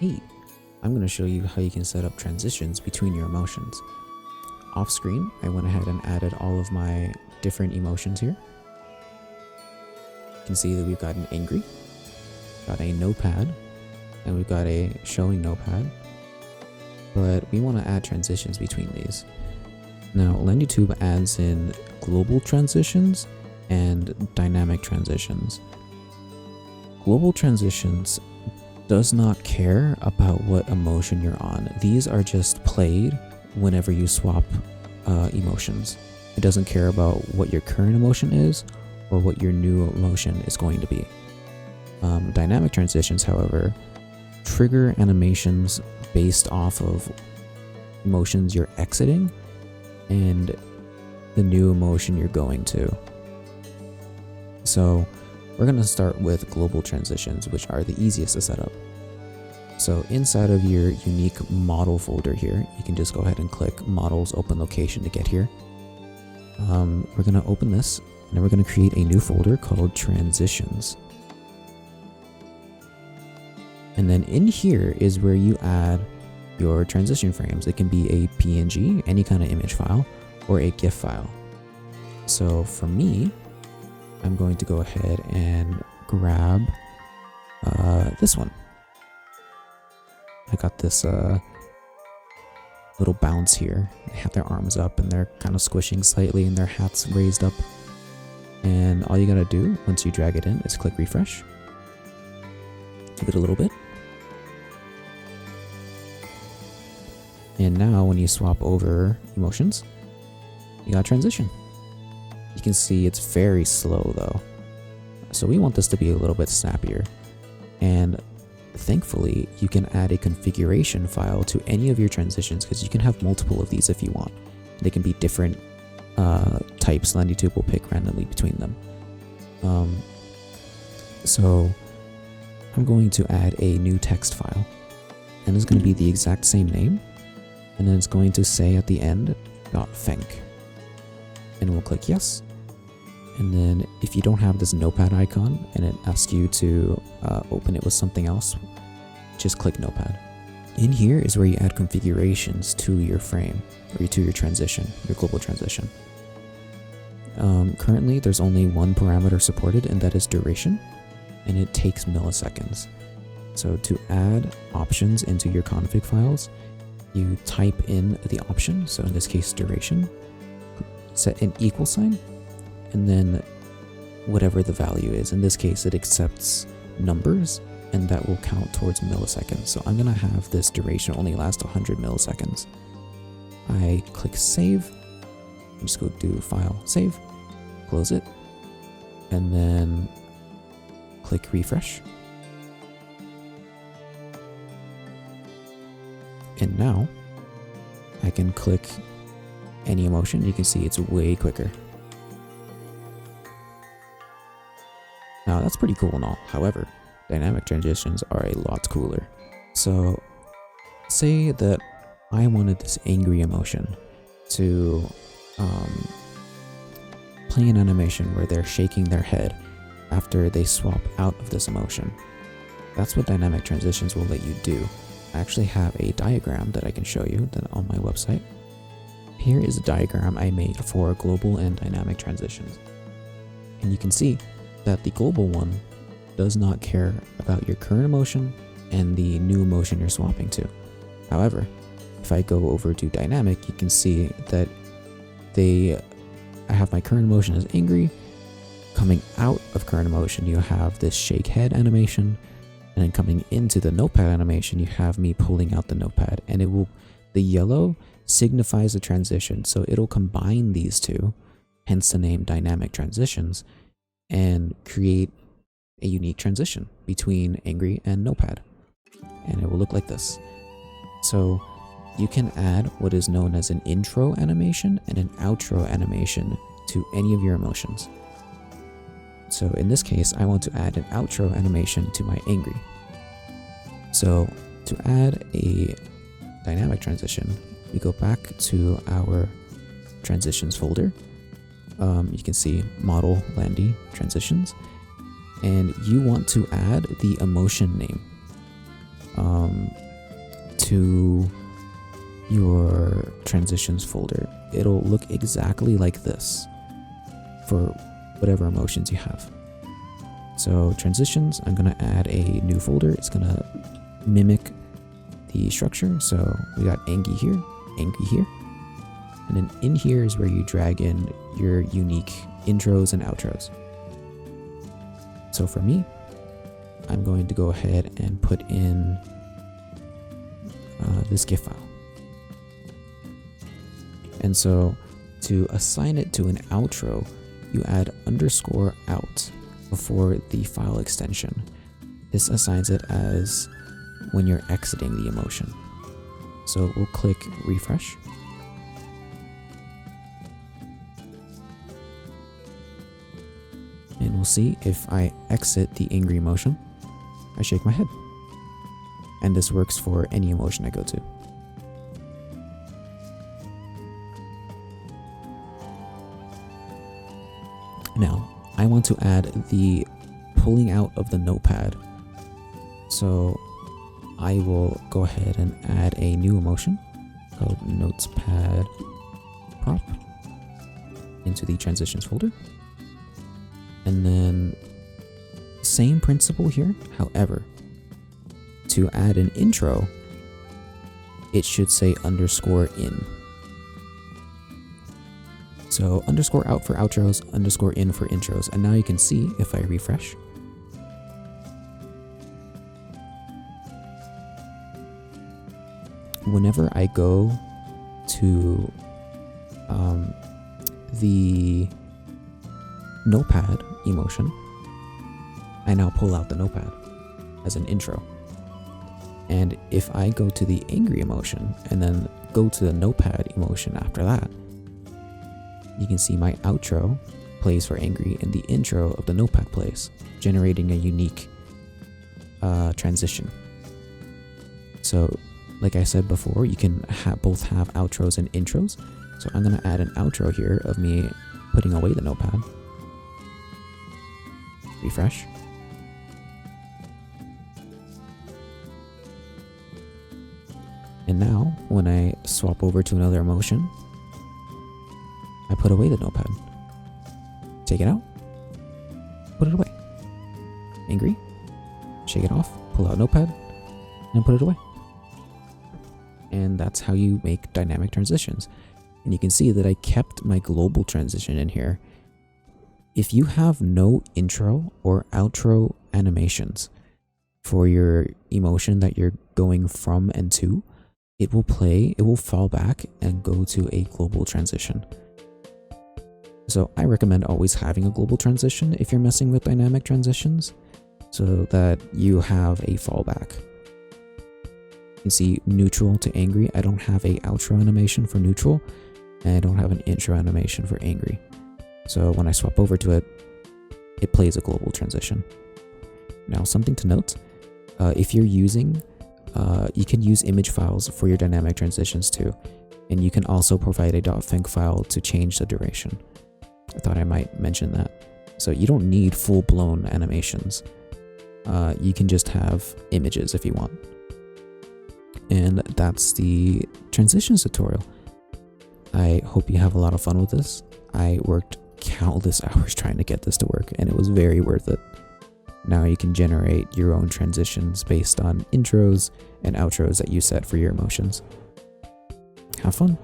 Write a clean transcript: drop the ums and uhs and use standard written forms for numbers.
Hey, I'm going to show you how you can set up transitions between your emotions. Off screen, I went ahead and added all of my different emotions here. You can see that we've got an angry, got a notepad, and we've got a showing notepad. But we want to add transitions between these. Now, LandiTube adds in global transitions and dynamic transitions. Global transitions does not care about what emotion you're on. These are just played whenever you swap emotions. It doesn't care about what your current emotion is or what your new emotion is going to be. Dynamic transitions, however, trigger animations based off of emotions you're exiting and the new emotion you're going to. So we're going to start with global transitions, which are the easiest to set up. So inside of your unique model folder here, you can just go ahead and click models open location to get here. We're going to open this and then we're going to create a new folder called transitions. And then in here is where you add your transition frames. It can be a PNG, any kind of image file, or a GIF file. So for me, I'm going to go ahead and grab this one. I got this little bounce here. They have their arms up and they're kind of squishing slightly and their hats raised up. And all you gotta do once you drag it in is click refresh. Give it a little bit. And now when you swap over emotions, you got transition. You can see it's very slow though. So we want this to be a little bit snappier. And thankfully, you can add a configuration file to any of your transitions because you can have multiple of these if you want. They can be different types. LandiTube will pick randomly between them. So I'm going to add a new text file. And it's going to be the exact same name. And then it's going to say at the end, .thank. And we'll click yes. And then if you don't have this notepad icon and it asks you to open it with something else, just click notepad. In here is where you add configurations to your frame or to your transition, your global transition. Currently, there's only one parameter supported, and that is duration, and it takes milliseconds. So to add options into your config files, you type in the option, so in this case duration, set an equal sign, and then whatever the value is. In this case, it accepts numbers, and that will count towards milliseconds. So I'm gonna have this duration only last 100 milliseconds. I click save, and just go do file, save, close it, and then click refresh. And now I can click any emotion. You can see it's way quicker. Now that's pretty cool and all. However, dynamic transitions are a lot cooler. So say that I wanted this angry emotion to play an animation where they're shaking their head after they swap out of this emotion. That's what dynamic transitions will let you do. I actually have a diagram that I can show you that on my website. Here is a diagram I made for global and dynamic transitions. And you can see that the global one does not care about your current emotion and the new emotion you're swapping to. However, if I go over to dynamic, you can see that I have my current emotion as angry. Coming out of current emotion, you have this shake head animation. And then coming into the notepad animation, you have me pulling out the notepad, and the yellow signifies the transition. So it'll combine these two, hence the name dynamic transitions, and create a unique transition between angry and notepad. And it will look like this. So you can add what is known as an intro animation and an outro animation to any of your emotions. So in this case, I want to add an outro animation to my angry. So to add a dynamic transition, we go back to our transitions folder. You can see model Landi transitions, and you want to add the emotion name. to your transitions folder, it'll look exactly like this for whatever emotions you have. So transitions, I'm gonna add a new folder. It's gonna mimic the structure. So we got angry here, and then in here is where you drag in your unique intros and outros. So for me, I'm going to go ahead and put in this GIF file. And so to assign it to an outro, you add _out before the file extension. This assigns it as when you're exiting the emotion. So we'll click refresh. And we'll see if I exit the angry emotion, I shake my head. And this works for any emotion I go to. Now, I want to add the pulling out of the notepad. So I will go ahead and add a new emotion called notepad prop into the transitions folder. And then same principle here. However, to add an intro, it should say _in. So _out for outros, _in for intros. And now you can see if I refresh. Whenever I go to the notepad emotion, I now pull out the notepad as an intro. And if I go to the angry emotion and then go to the notepad emotion after that, you can see my outro plays for angry and the intro of the notepad plays, generating a unique transition. So like I said before, you can both have outros and intros. So I'm going to add an outro here of me putting away the notepad. Refresh. And now, when I swap over to another emotion, I put away the notepad. Take it out. Put it away. Angry. Shake it off. Pull out notepad. And put it away. And that's how you make dynamic transitions. And you can see that I kept my global transition in here. If you have no intro or outro animations for your emotion that you're going from and to, it will fall back and go to a global transition. So I recommend always having a global transition if you're messing with dynamic transitions, so that you have a fallback. You can see neutral to angry. I don't have a outro animation for neutral, and I don't have an intro animation for angry. So when I swap over to it, it plays a global transition. Now, something to note, if you're using, you can use image files for your dynamic transitions too. And you can also provide a .finc file to change the duration. I thought I might mention that. So you don't need full-blown animations. You can just have images if you want. And that's the transitions tutorial. I hope you have a lot of fun with this. I worked countless hours trying to get this to work, and it was very worth it. Now you can generate your own transitions based on intros and outros that you set for your emotions. Have fun.